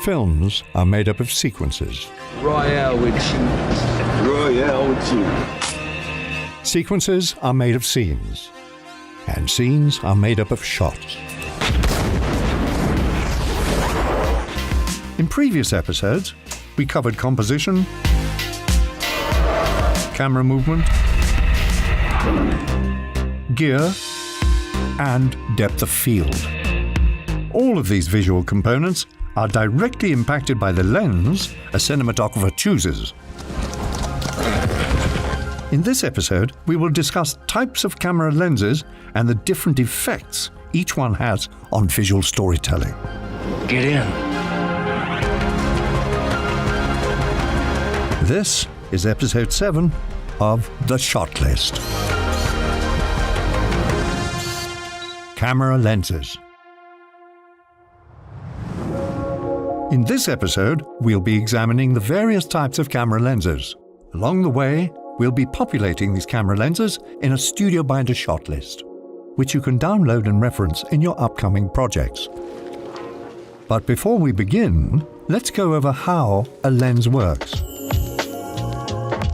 Films are made up of sequences. Royale with cheese. Royale with cheese. Sequences are made of scenes. And scenes are made up of shots. In previous episodes, we covered composition, camera movement, gear, and depth of field. All of these visual components are directly impacted by the lens a cinematographer chooses. In this episode, we will discuss types of camera lenses and the different effects each one has on visual storytelling. Get in. This is episode 7 of The Shot List. Camera lenses. In this episode, we'll be examining the various types of camera lenses. Along the way, we'll be populating these camera lenses in a Studio Binder shot list, which you can download and reference in your upcoming projects. But before we begin, let's go over how a lens works.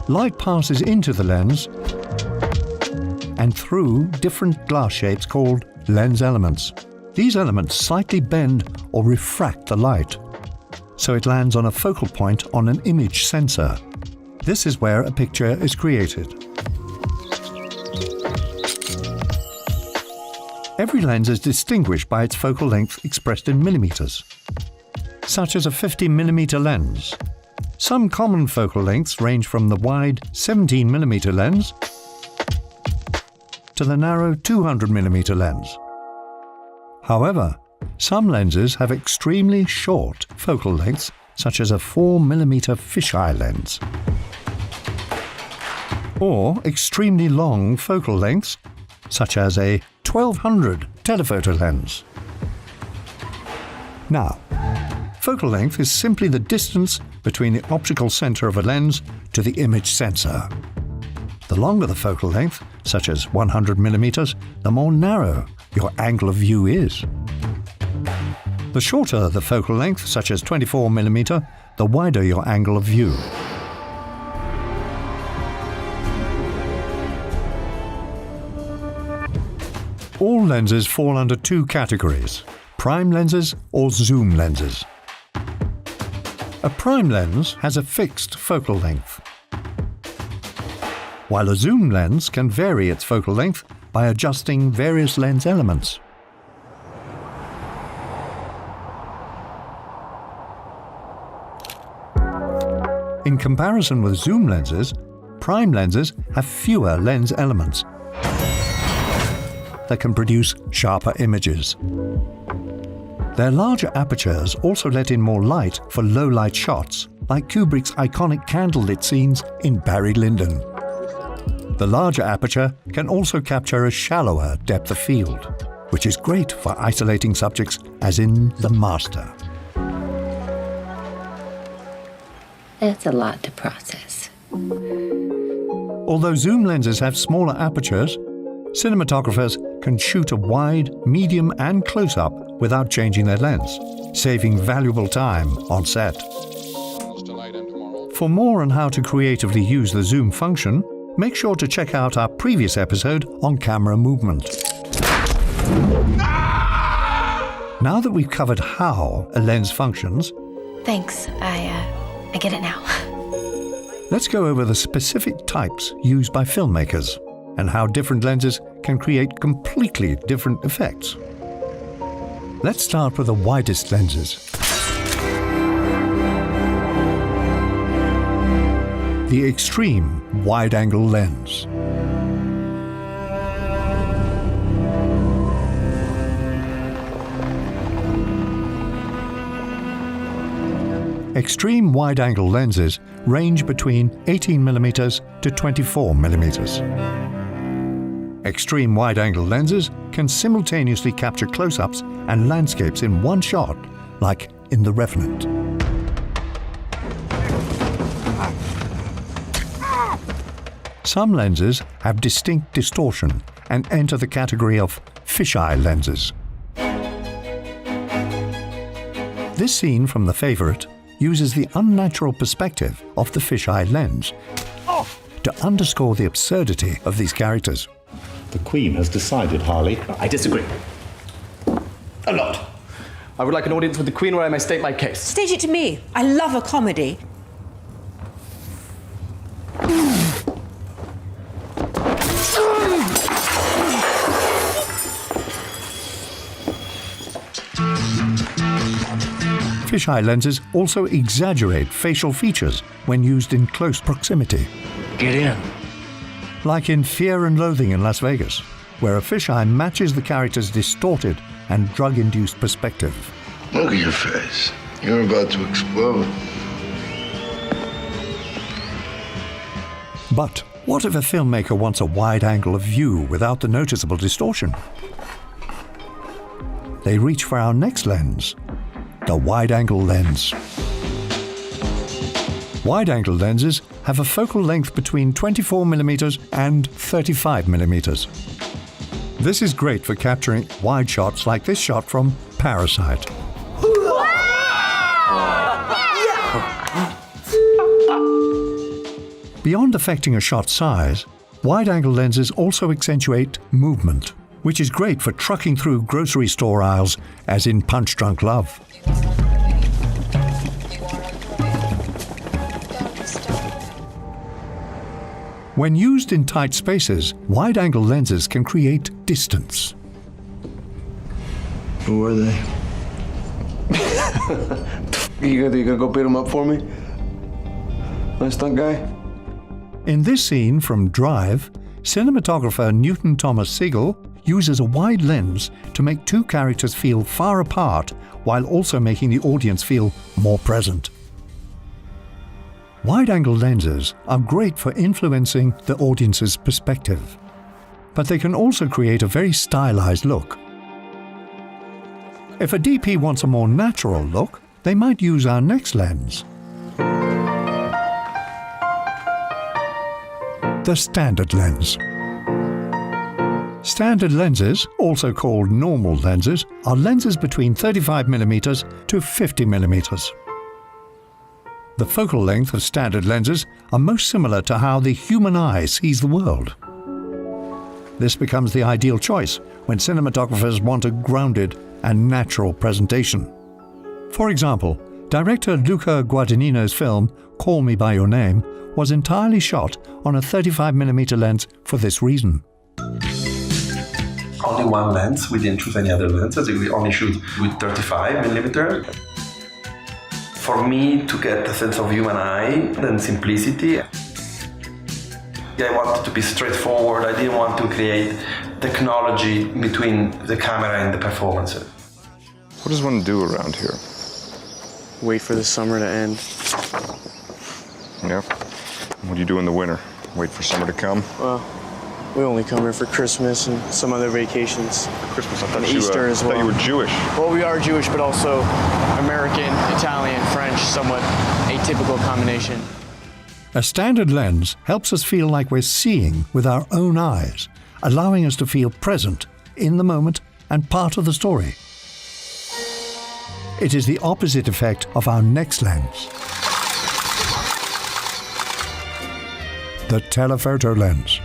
Light passes into the lens and through different glass shapes called lens elements. These elements slightly bend or refract the light, so it lands on a focal point on an image sensor. This is where a picture is created. Every lens is distinguished by its focal length expressed in millimeters, such as a 50mm lens. Some common focal lengths range from the wide 17mm lens to the narrow 200mm lens. However, some lenses have extremely short focal lengths, such as a 4mm fisheye lens, or extremely long focal lengths, such as a 1200 telephoto lens. Now, focal length is simply the distance between the optical center of a lens to the image sensor. The longer the focal length, such as 100mm, the more narrow your angle of view is. The shorter the focal length, such as 24mm, the wider your angle of view. All lenses fall under two categories: prime lenses or zoom lenses. A prime lens has a fixed focal length, while a zoom lens can vary its focal length by adjusting various lens elements. In comparison with zoom lenses, prime lenses have fewer lens elements that can produce sharper images. Their larger apertures also let in more light for low-light shots, like Kubrick's iconic candlelit scenes in Barry Lyndon. The larger aperture can also capture a shallower depth of field, which is great for isolating subjects, as in The Master. That's a lot to process. Although zoom lenses have smaller apertures, cinematographers can shoot a wide, medium, and close-up without changing their lens, saving valuable time on set. For more on how to creatively use the zoom function, make sure to check out our previous episode on camera movement. Now that we've covered how a lens functions, Thanks, I get it now. let's go over the specific types used by filmmakers and how different lenses can create completely different effects. Let's start with the widest lenses. The extreme wide-angle lens. Extreme wide-angle lenses range between 18mm to 24mm. Extreme wide-angle lenses can simultaneously capture close-ups and landscapes in one shot, like in The Revenant. Some lenses have distinct distortion and enter the category of fisheye lenses. This scene from The Favourite uses the unnatural perspective of the fisheye lens to underscore the absurdity of these characters. The Queen has decided, Harley. I disagree. A lot. I would like an audience with the Queen where I may state my case. Stage it to me. I love a comedy. Fisheye lenses also exaggerate facial features when used in close proximity. Get in. Like in Fear and Loathing in Las Vegas, where a fisheye matches the character's distorted and drug-induced perspective. Look at your face. You're about to explode. But what if a filmmaker wants a wide angle of view without the noticeable distortion? They reach for our next lens, the wide-angle lens. Wide-angle lenses have a focal length between 24mm and 35mm. This is great for capturing wide shots like this shot from Parasite. Beyond affecting a shot's size, wide-angle lenses also accentuate movement, which is great for trucking through grocery store aisles, as in Punch Drunk Love. When used in tight spaces, wide-angle lenses can create distance. Who are they? You gonna go beat him up for me? Nice stunt guy? In this scene from Drive, cinematographer Newton Thomas Sigel uses a wide lens to make two characters feel far apart while also making the audience feel more present. Wide-angle lenses are great for influencing the audience's perspective, but they can also create a very stylized look. If a DP wants a more natural look, they might use our next lens, the standard lens. Standard lenses, also called normal lenses, are lenses between 35mm to 50mm. The focal length of standard lenses are most similar to how the human eye sees the world. This becomes the ideal choice when cinematographers want a grounded and natural presentation. For example, director Luca Guadagnino's film Call Me By Your Name was entirely shot on a 35mm lens for this reason. Only one lens, we didn't choose any other lenses, we only shoot with 35mm. For me to get a sense of human eye and simplicity, I wanted to be straightforward, I didn't want to create technology between the camera and the performance. What does one do around here? Wait for the summer to end. Yep. What do you do in the winter? Wait for summer to come? Well, we only come here for Christmas and some other vacations. Christmas, I thought And Easter as well. I thought you were Jewish. Well, we are Jewish, but also American, Italian, French, somewhat atypical combination. A standard lens helps us feel like we're seeing with our own eyes, allowing us to feel present, in the moment, and part of the story. It is the opposite effect of our next lens, the telephoto lens.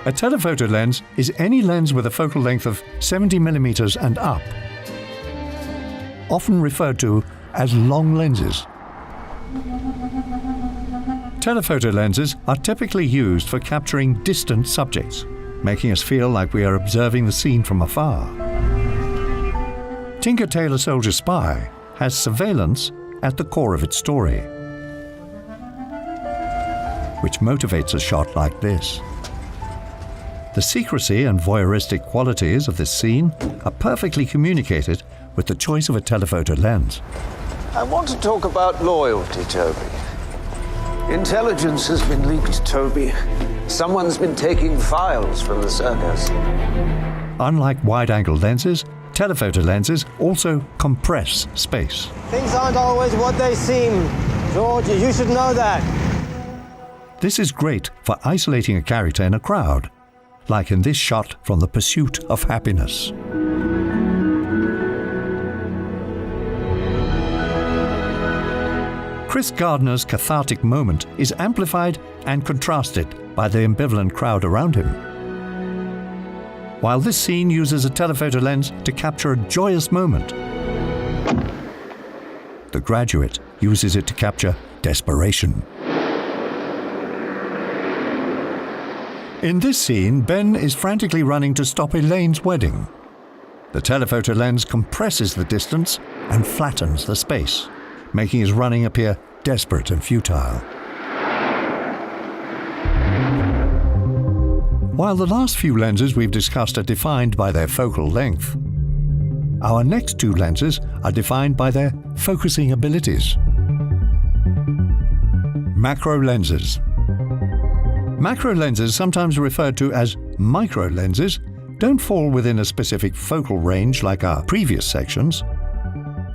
A telephoto lens is any lens with a focal length of 70mm and up, often referred to as long lenses. Telephoto lenses are typically used for capturing distant subjects, making us feel like we are observing the scene from afar. Tinker Tailor Soldier Spy has surveillance at the core of its story, which motivates a shot like this. The secrecy and voyeuristic qualities of this scene are perfectly communicated with the choice of a telephoto lens. I want to talk about loyalty, Toby. Intelligence has been leaked, Toby. Someone's been taking files from the circus. Unlike wide-angle lenses, telephoto lenses also compress space. Things aren't always what they seem. George, you should know that. This is great for isolating a character in a crowd, like in this shot from The Pursuit of Happiness. Chris Gardner's cathartic moment is amplified and contrasted by the ambivalent crowd around him. While this scene uses a telephoto lens to capture a joyous moment, The Graduate uses it to capture desperation. In this scene, Ben is frantically running to stop Elaine's wedding. The telephoto lens compresses the distance and flattens the space, making his running appear desperate and futile. While the last few lenses we've discussed are defined by their focal length, our next two lenses are defined by their focusing abilities. Macro lenses. Macro lenses, sometimes referred to as micro lenses, don't fall within a specific focal range like our previous sections.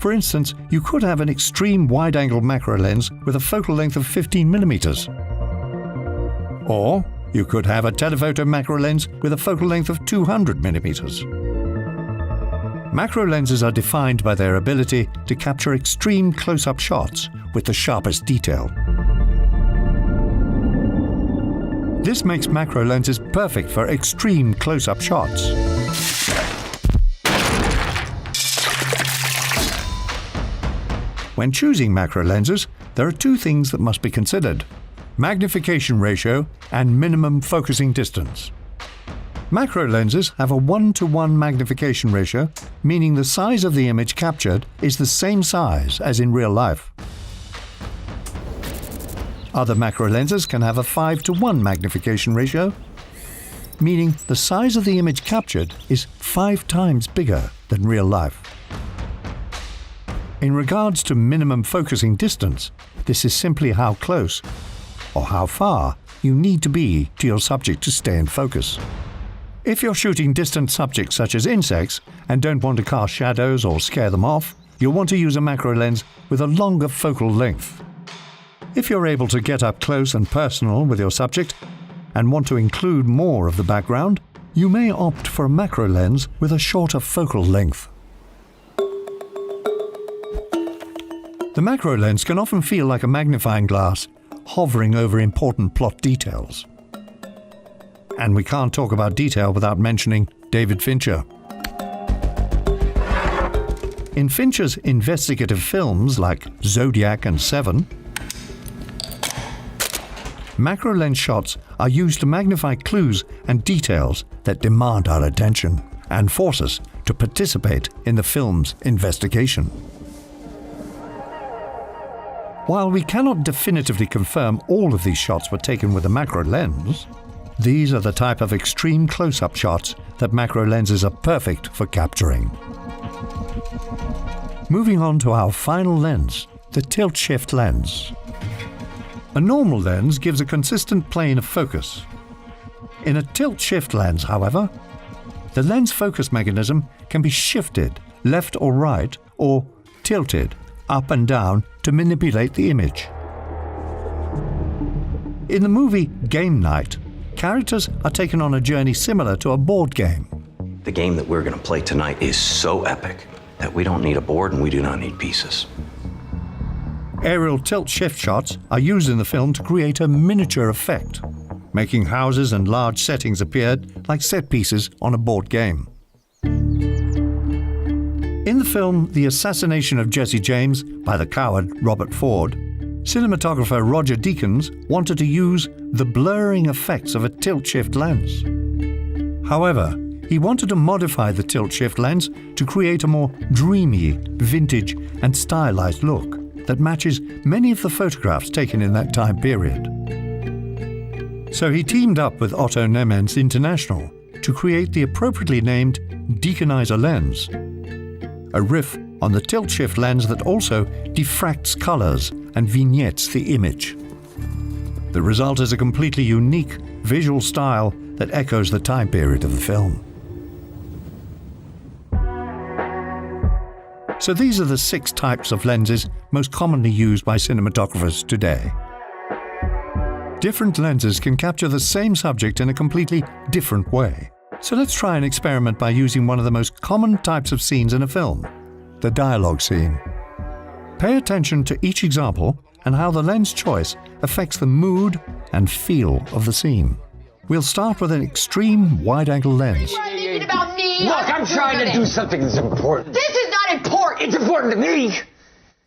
For instance, you could have an extreme wide-angle macro lens with a focal length of 15 millimeters. Or you could have a telephoto macro lens with a focal length of 200 millimeters. Macro lenses are defined by their ability to capture extreme close-up shots with the sharpest detail. This makes macro lenses perfect for extreme close-up shots. When choosing macro lenses, there are two things that must be considered: magnification ratio and minimum focusing distance. Macro lenses have a 1:1 magnification ratio, meaning the size of the image captured is the same size as in real life. Other macro lenses can have a 5:1 magnification ratio, meaning the size of the image captured is 5 times bigger than real life. In regards to minimum focusing distance, this is simply how close or how far you need to be to your subject to stay in focus. If you're shooting distant subjects such as insects and don't want to cast shadows or scare them off, you'll want to use a macro lens with a longer focal length. If you're able to get up close and personal with your subject and want to include more of the background, you may opt for a macro lens with a shorter focal length. The macro lens can often feel like a magnifying glass hovering over important plot details. And we can't talk about detail without mentioning David Fincher. In Fincher's investigative films like Zodiac and Seven, macro lens shots are used to magnify clues and details that demand our attention and force us to participate in the film's investigation. While we cannot definitively confirm all of these shots were taken with a macro lens, these are the type of extreme close-up shots that macro lenses are perfect for capturing. Moving on to our final lens, the tilt-shift lens. A normal lens gives a consistent plane of focus. In a tilt-shift lens, however, the lens focus mechanism can be shifted left or right or tilted up and down to manipulate the image. In the movie Game Night, characters are taken on a journey similar to a board game. The game that we're going to play tonight is so epic that we don't need a board and we do not need pieces. Aerial tilt-shift shots are used in the film to create a miniature effect, making houses and large settings appear like set pieces on a board game. In the film The Assassination of Jesse James by the coward Robert Ford, cinematographer Roger Deakins wanted to use the blurring effects of a tilt-shift lens. However, he wanted to modify the tilt-shift lens to create a more dreamy, vintage, and stylized look that matches many of the photographs taken in that time period. So he teamed up with Otto Nemens International to create the appropriately named Deakinizer lens, a riff on the tilt-shift lens that also diffracts colors and vignettes the image. The result is a completely unique visual style that echoes the time period of the film. So these are the 6 types of lenses most commonly used by cinematographers today. Different lenses can capture the same subject in a completely different way. So let's try an experiment by using one of the most common types of scenes in a film, the dialogue scene. Pay attention to each example and how the lens choice affects the mood and feel of the scene. We'll start with an extreme wide-angle lens. About me. Look, I'm trying to do something that's important. This is not important. It's important to me.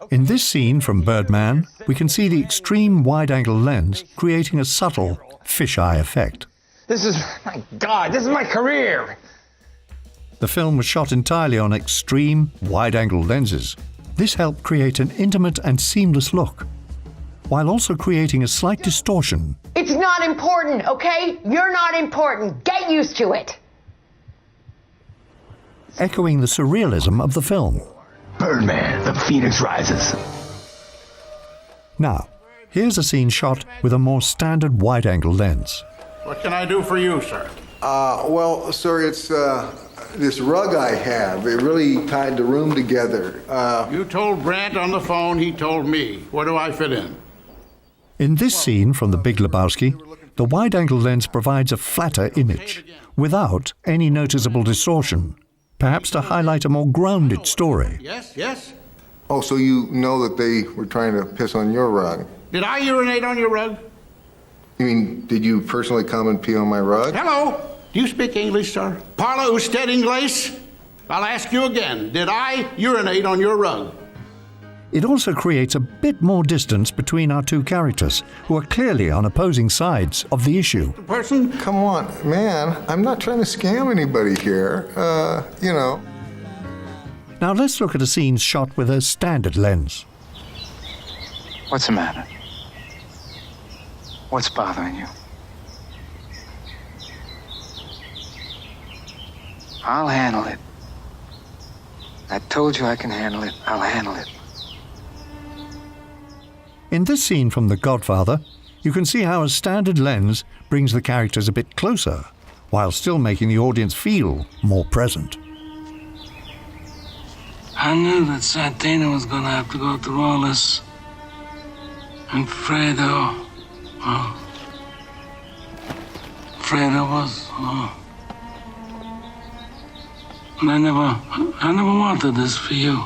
In this scene from Birdman, we can see the extreme wide-angle lens creating a subtle fisheye effect. This is my career. The film was shot entirely on extreme wide-angle lenses. This helped create an intimate and seamless look, while also creating a slight distortion. It's not important, okay? You're not important. Get used to it. Echoing the surrealism of the film. Birdman, the Phoenix rises. Now, here's a scene shot with a more standard wide-angle lens. What can I do for you, sir? Well, sir, it's this rug I have. It really tied the room together. You told Brandt on the phone, he told me. Where do I fit in? In this scene from The Big Lebowski, the wide-angle lens provides a flatter image, without any noticeable distortion, perhaps to highlight a more grounded story. Yes, yes. Oh, so you know that they were trying to piss on your rug? Did I urinate on your rug? You mean, did you personally come and pee on my rug? Hello? Do you speak English, sir? Parla usted inglés? I'll ask you again. Did I urinate on your rug? It also creates a bit more distance between our two characters, who are clearly on opposing sides of the issue. Person? Come on, man. I'm not trying to scam anybody here. You know. Now let's look at a scene shot with a standard lens. What's the matter? What's bothering you? I'll handle it. I told you I can handle it. I'll handle it. In this scene from The Godfather, you can see how a standard lens brings the characters a bit closer, while still making the audience feel more present. I knew that Santana was going to have to go through all this. And Fredo, Fredo was, and I never wanted this for you.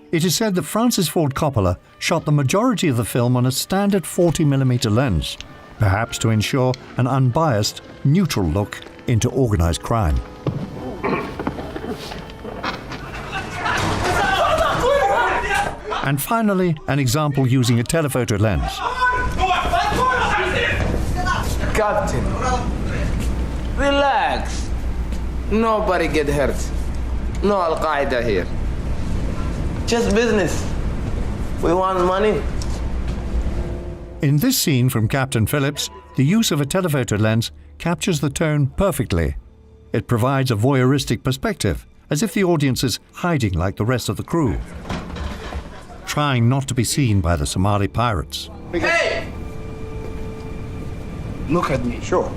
It is said that Francis Ford Coppola shot the majority of the film on a standard 40mm lens, perhaps to ensure an unbiased, neutral look into organized crime. And finally, an example using a telephoto lens. Captain, relax. Nobody get hurt. No Al-Qaeda here. Just business. We want money. In this scene from Captain Phillips, the use of a telephoto lens captures the tone perfectly. It provides a voyeuristic perspective, as if the audience is hiding like the rest of the crew, trying not to be seen by the Somali pirates. Hey! Look at me. Sure.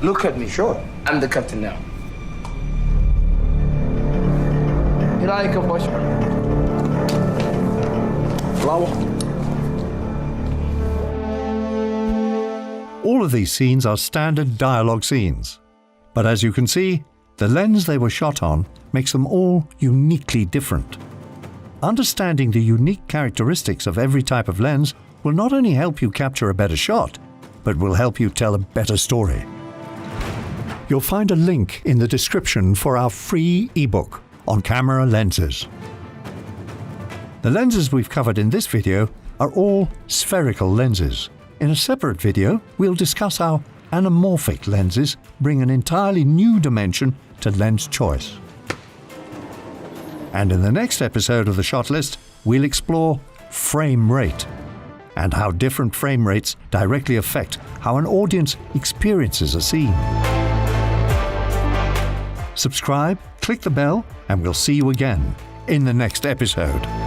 Look at me. Sure. I'm the captain now. You like a bush? Flower? All of these scenes are standard dialogue scenes, but as you can see, the lens they were shot on makes them all uniquely different. Understanding the unique characteristics of every type of lens will not only help you capture a better shot, but will help you tell a better story. You'll find a link in the description for our free ebook on camera lenses. The lenses we've covered in this video are all spherical lenses. In a separate video, we'll discuss how anamorphic lenses bring an entirely new dimension to lens choice. And in the next episode of the Shot List, we'll explore frame rate and how different frame rates directly affect how an audience experiences a scene. Subscribe, click the bell, and we'll see you again in the next episode.